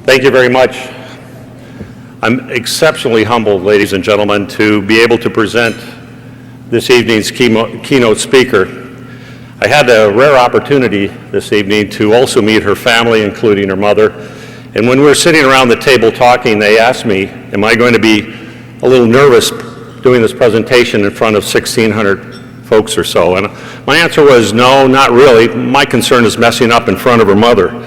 Thank you very much. I'm exceptionally humbled, ladies and gentlemen, to be able to present this evening's keynote speaker. I had a rare opportunity this evening to also meet her family, including her mother. And when we were sitting around the table talking, they asked me, am I going to be a little nervous doing this presentation in front of 1,600 folks or so? And my answer was, no, not really. My concern is messing up in front of her mother.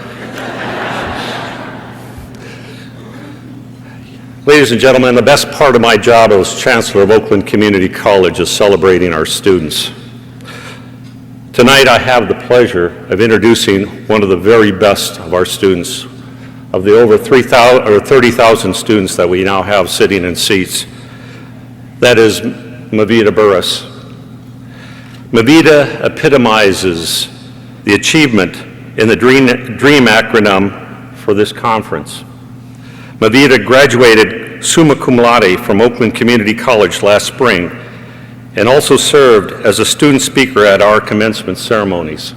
Ladies and gentlemen, the best part of my job as Chancellor of Oakland Community College is celebrating our students. Tonight I have the pleasure of introducing one of the very best of our students, of the over 30,000 students that we now have sitting in seats. That is MiVida Burrus. MiVida epitomizes the achievement in the D.R.E.A.M acronym for this conference. MiVida graduated summa cum laude from Oakland Community College last spring and also served as a student speaker at our commencement ceremonies.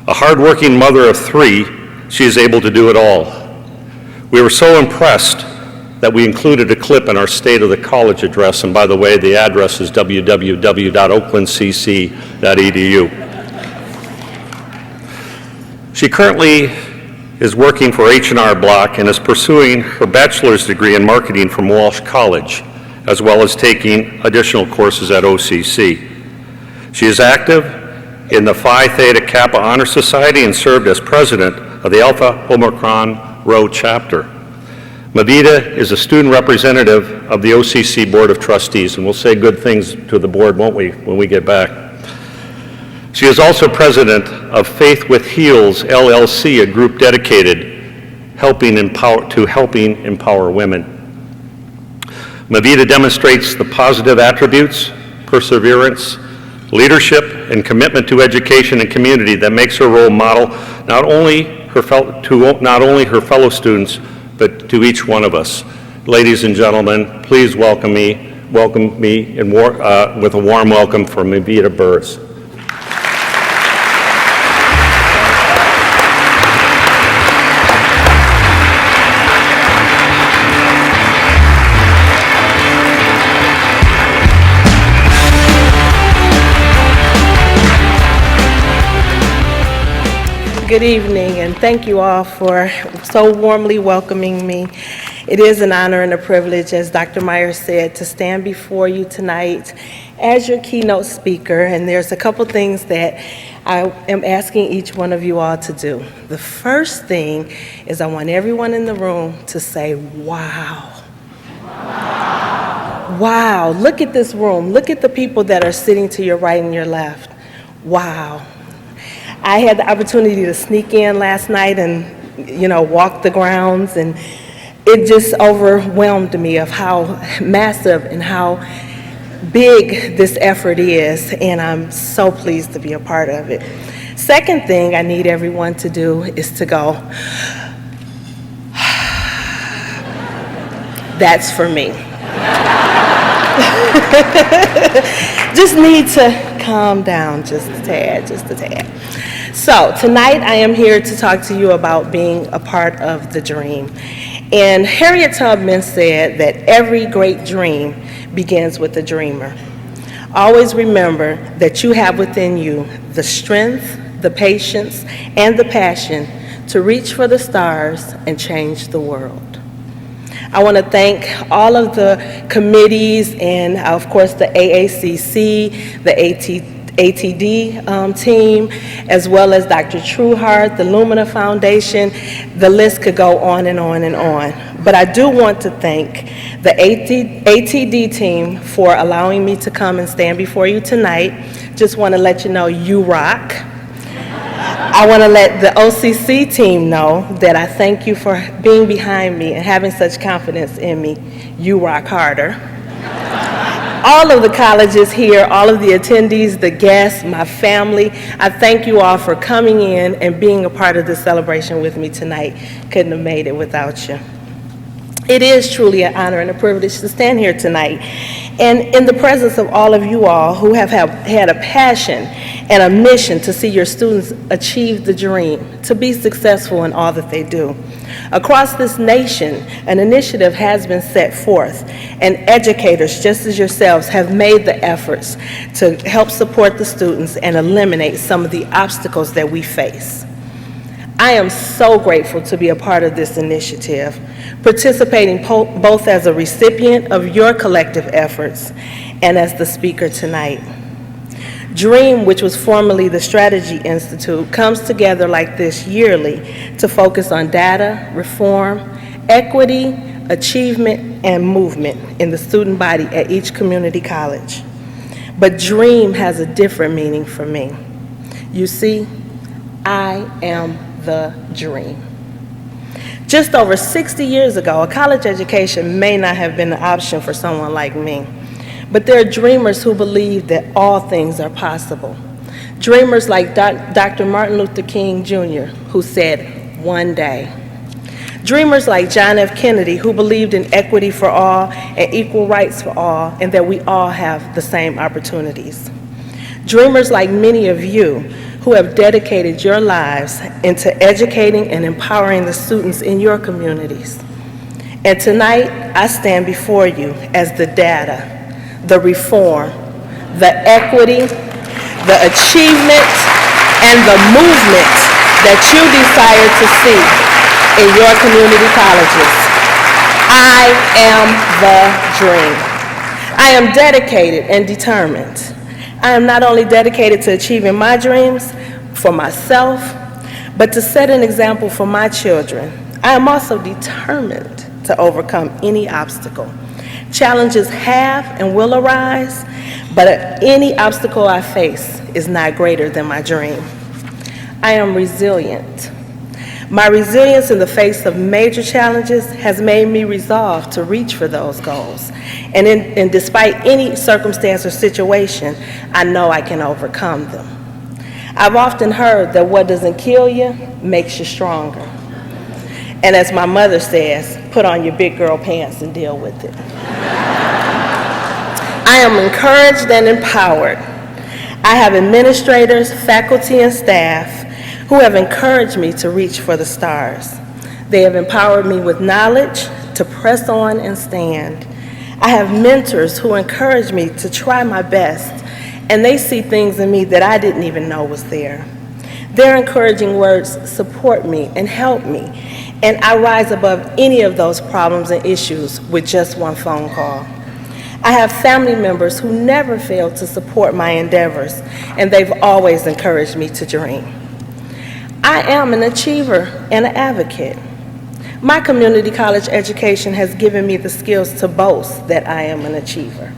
A hardworking mother of three, she is able to do it all. We were so impressed that we included a clip in our State of the College address, and by the way, the address is www.oaklandcc.edu. She currently is working for H&R Block and is pursuing her bachelor's degree in marketing from Walsh College, as well as taking additional courses at OCC. She is active in the Phi Theta Kappa Honor Society and served as president of the Alpha Omicron Rho chapter. MiVida is a student representative of the OCC Board of Trustees, and we'll say good things to the board, won't we, when we get back. She is also president of Faith with Heels, LLC, a group dedicated helping empower women. MiVida demonstrates the positive attributes, perseverance, leadership, and commitment to education and community that makes her role model not only her fellow students, but to each one of us. Ladies and gentlemen, please welcome me with a warm welcome for MiVida Burrus. Good evening, and thank you all for so warmly welcoming me. It is an honor and a privilege, as Dr. Meyer said, to stand before you tonight as your keynote speaker, and there's a couple things that I am asking each one of you all to do. The first thing is I want everyone in the room to say, wow. Wow. Wow, look at this room. Look at the people that are sitting to your right and your left. Wow. I had the opportunity to sneak in last night and, walk the grounds, and it just overwhelmed me of how massive and how big this effort is, and I'm so pleased to be a part of it. Second thing I need everyone to do is to go, that's for me. Just need to calm down just a tad. So tonight I am here to talk to you about being a part of the dream. And Harriet Tubman said that every great dream begins with a dreamer. Always remember that you have within you the strength, the patience, and the passion to reach for the stars and change the world. I want to thank all of the committees and, of course, the AACC, the ATD team, as well as Dr. Trueheart, the Lumina Foundation. The list could go on and on and on. But I do want to thank the ATD team for allowing me to come and stand before you tonight. Just want to let you know you rock. I want to let the OCC team know that I thank you for being behind me and having such confidence in me. You rock harder. All of the colleges here, all of the attendees, the guests, my family, I thank you all for coming in and being a part of this celebration with me tonight. Couldn't have made it without you. It is truly an honor and a privilege to stand here tonight and in the presence of all of you all who have had a passion and a mission to see your students achieve the dream, to be successful in all that they do. Across this nation, an initiative has been set forth, and educators, just as yourselves, have made the efforts to help support the students and eliminate some of the obstacles that we face. I am so grateful to be a part of this initiative, participating both as a recipient of your collective efforts and as the speaker tonight. D.R.E.A.M, which was formerly the Strategy Institute, comes together like this yearly to focus on data, reform, equity, achievement, and movement in the student body at each community college. But D.R.E.A.M has a different meaning for me. You see, I am the dream. Just over 60 years ago, a college education may not have been an option for someone like me. But there are dreamers who believe that all things are possible. Dreamers like Dr. Martin Luther King Jr., who said, "One day." Dreamers like John F. Kennedy, who believed in equity for all and equal rights for all, and that we all have the same opportunities. Dreamers like many of you who have dedicated your lives into educating and empowering the students in your communities. And tonight, I stand before you as the data, the reform, the equity, the achievement, and the movement that you desire to see in your community colleges. I am the dream. I am dedicated and determined. I am not only dedicated to achieving my dreams for myself, but to set an example for my children. I am also determined to overcome any obstacle. Challenges have and will arise, but any obstacle I face is not greater than my dream. I am resilient. My resilience in the face of major challenges has made me resolve to reach for those goals. And despite any circumstance or situation, I know I can overcome them. I've often heard that what doesn't kill you makes you stronger. And as my mother says, put on your big girl pants and deal with it. I am encouraged and empowered. I have administrators, faculty, and staff who have encouraged me to reach for the stars. They have empowered me with knowledge to press on and stand. I have mentors who encourage me to try my best, and they see things in me that I didn't even know was there. Their encouraging words support me and help me, and I rise above any of those problems and issues with just one phone call. I have family members who never fail to support my endeavors, and they've always encouraged me to dream. I am an achiever and an advocate. My community college education has given me the skills to boast that I am an achiever.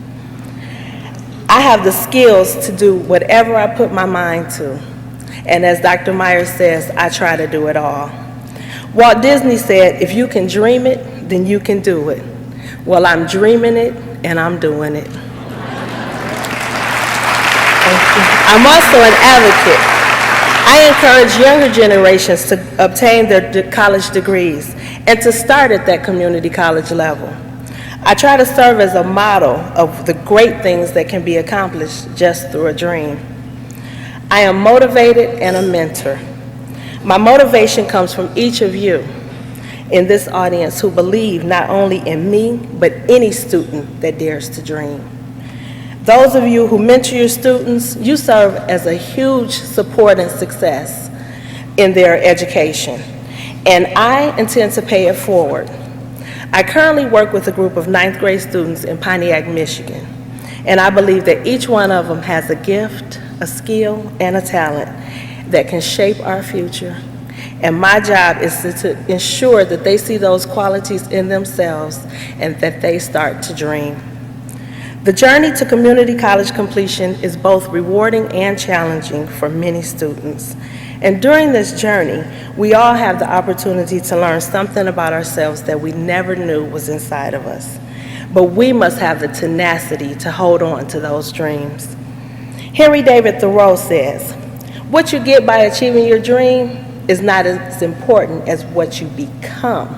I have the skills to do whatever I put my mind to. And as Dr. Myers says, I try to do it all. Walt Disney said, if you can dream it, then you can do it. Well, I'm dreaming it and I'm doing it. I'm also an advocate. I encourage younger generations to obtain their college degrees and to start at that community college level. I try to serve as a model of the great things that can be accomplished just through a dream. I am motivated and a mentor. My motivation comes from each of you in this audience who believe not only in me, but any student that dares to dream. Those of you who mentor your students, you serve as a huge support and success in their education, and I intend to pay it forward. I currently work with a group of 9th grade students in Pontiac, Michigan, and I believe that each one of them has a gift, a skill, and a talent that can shape our future. And my job is to ensure that they see those qualities in themselves and that they start to dream. The journey to community college completion is both rewarding and challenging for many students. And during this journey, we all have the opportunity to learn something about ourselves that we never knew was inside of us. But we must have the tenacity to hold on to those dreams. Henry David Thoreau says, what you get by achieving your dream is not as important as what you become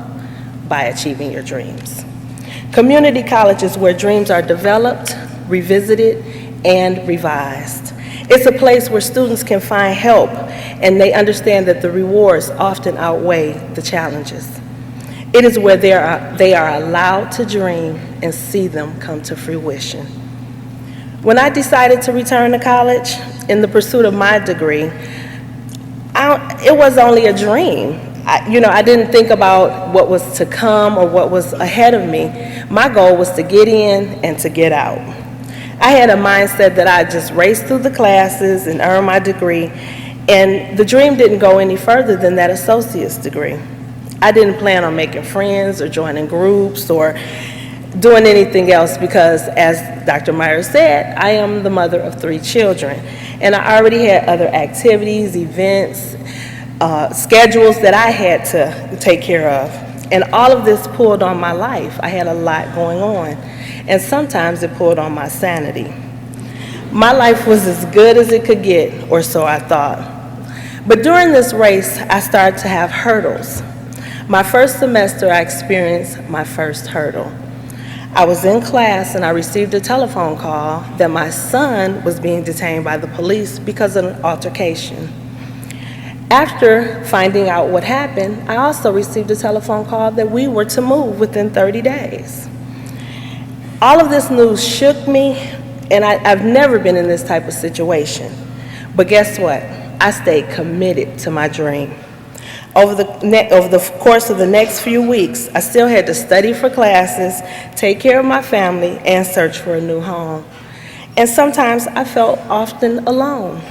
by achieving your dreams. Community college is where dreams are developed, revisited, and revised. It's a place where students can find help, and they understand that the rewards often outweigh the challenges. It is where they are allowed to dream and see them come to fruition. When I decided to return to college in the pursuit of my degree, it was only a dream. I didn't think about what was to come or what was ahead of me. My goal was to get in and to get out. I had a mindset that I'd just race through the classes and earn my degree, and the dream didn't go any further than that associate's degree. I didn't plan on making friends or joining groups or doing anything else because, as Dr. Myers said, I am the mother of 3 children, and I already had other activities, events, schedules that I had to take care of. And all of this pulled on my life. I had a lot going on, and sometimes it pulled on my sanity. My life was as good as it could get, or so I thought. But during this race, I started to have hurdles. My first semester, I experienced my first hurdle. I was in class and I received a telephone call that my son was being detained by the police because of an altercation. After finding out what happened, I also received a telephone call that we were to move within 30 days. All of this news shook me, and I've never been in this type of situation. But guess what? I stayed committed to my dream. Over the course of the next few weeks, I still had to study for classes, take care of my family, and search for a new home. And sometimes I felt often alone.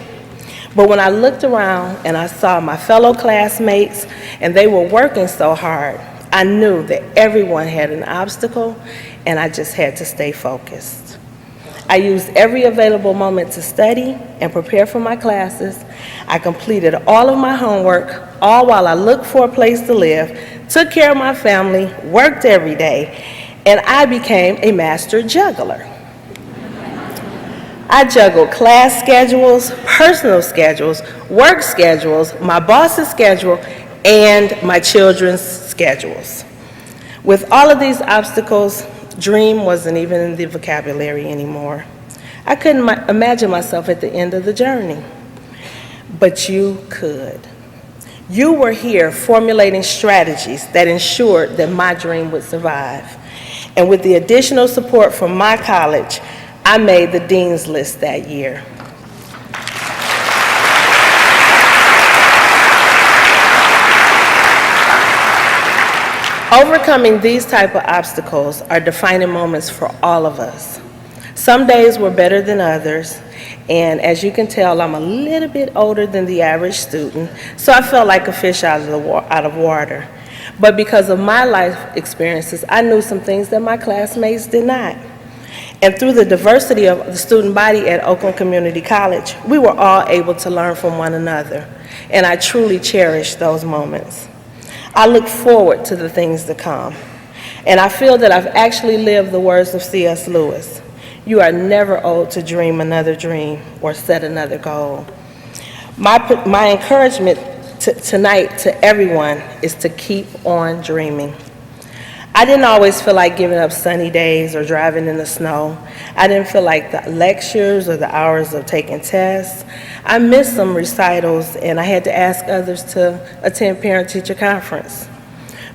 But when I looked around and I saw my fellow classmates and they were working so hard, I knew that everyone had an obstacle and I just had to stay focused. I used every available moment to study and prepare for my classes. I completed all of my homework, all while I looked for a place to live, took care of my family, worked every day, and I became a master juggler. I juggled class schedules, personal schedules, work schedules, my boss's schedule, and my children's schedules. With all of these obstacles, dream wasn't even in the vocabulary anymore. I couldn't imagine myself at the end of the journey. But you could. You were here formulating strategies that ensured that my dream would survive. And with the additional support from my college, I made the dean's list that year. Overcoming these type of obstacles are defining moments for all of us. Some days were better than others, and as you can tell, I'm a little bit older than the average student, so I felt like a fish out of water. But because of my life experiences, I knew some things that my classmates did not. And through the diversity of the student body at Oakland Community College, we were all able to learn from one another, and I truly cherish those moments. I look forward to the things to come, and I feel that I've actually lived the words of C.S. Lewis. You are never old to dream another dream or set another goal. My encouragement tonight to everyone is to keep on dreaming. I didn't always feel like giving up sunny days or driving in the snow. I didn't feel like the lectures or the hours of taking tests. I missed some recitals, and I had to ask others to attend parent-teacher conference.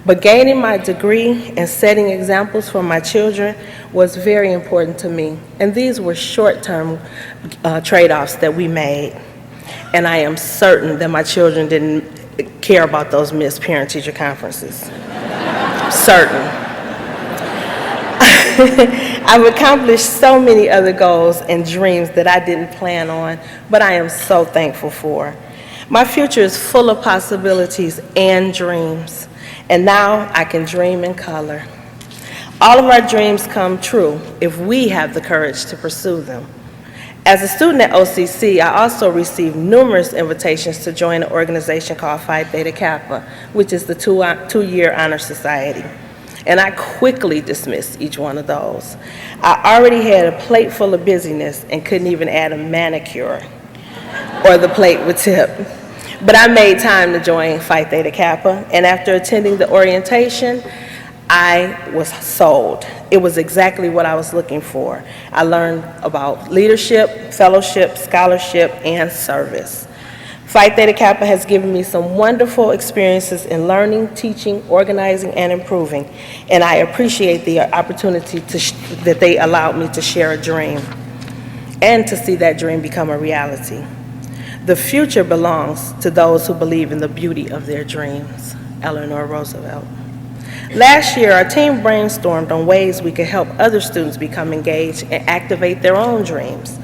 But gaining my degree and setting examples for my children was very important to me, and these were short-term trade-offs that we made. And I am certain that my children didn't care about those missed parent-teacher conferences. Certain. I've accomplished so many other goals and dreams that I didn't plan on, but I am so thankful for. My future is full of possibilities and dreams, and now I can dream in color. All of our dreams come true if we have the courage to pursue them. As a student at OCC, I also received numerous invitations to join an organization called Phi Theta Kappa, which is the two-year honor society. And I quickly dismissed each one of those. I already had a plate full of busyness and couldn't even add a manicure, or the plate would tip. But I made time to join Phi Theta Kappa, and after attending the orientation, I was sold. It was exactly what I was looking for. I learned about leadership, fellowship, scholarship, and service. Phi Theta Kappa has given me some wonderful experiences in learning, teaching, organizing, and improving, and I appreciate the opportunity that they allowed me to share a dream and to see that dream become a reality. The future belongs to those who believe in the beauty of their dreams. Eleanor Roosevelt. Last year, our team brainstormed on ways we could help other students become engaged and activate their own dreams.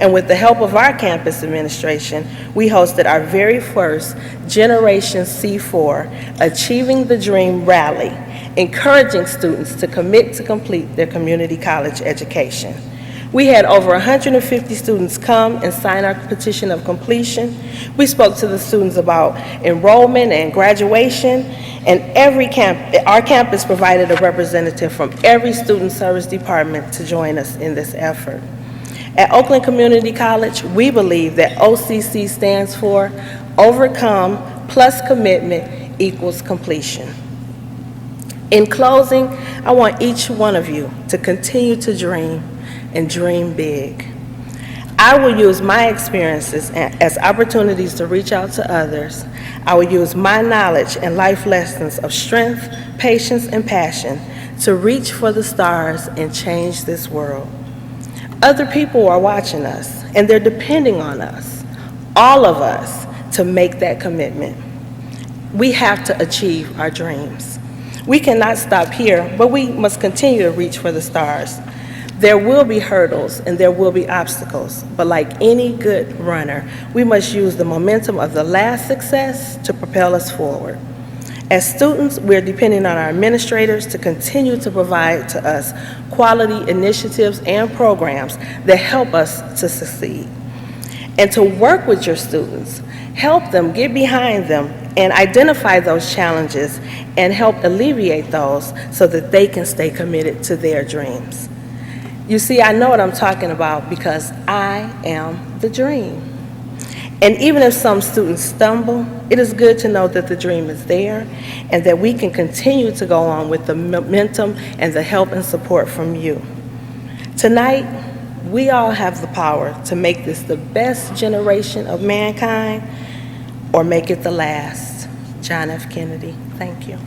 And with the help of our campus administration, we hosted our very first Generation C4 Achieving the Dream Rally, encouraging students to commit to complete their community college education. We had over 150 students come and sign our petition of completion. We spoke to the students about enrollment and graduation, and our campus provided a representative from every student service department to join us in this effort. At Oakland Community College, we believe that OCC stands for Overcome plus Commitment equals Completion. In closing, I want each one of you to continue to dream and dream big. I will use my experiences as opportunities to reach out to others. I will use my knowledge and life lessons of strength, patience, and passion to reach for the stars and change this world. Other people are watching us, and they're depending on us, all of us, to make that commitment. We have to achieve our dreams. We cannot stop here, but we must continue to reach for the stars. There will be hurdles and there will be obstacles, but like any good runner, we must use the momentum of the last success to propel us forward. As students, we're depending on our administrators to continue to provide to us quality initiatives and programs that help us to succeed. And to work with your students, help them, get behind them, and identify those challenges and help alleviate those so that they can stay committed to their dreams. You see, I know what I'm talking about because I am the dream. And even if some students stumble, it is good to know that the dream is there and that we can continue to go on with the momentum and the help and support from you. Tonight, we all have the power to make this the best generation of mankind or make it the last. John F. Kennedy, thank you.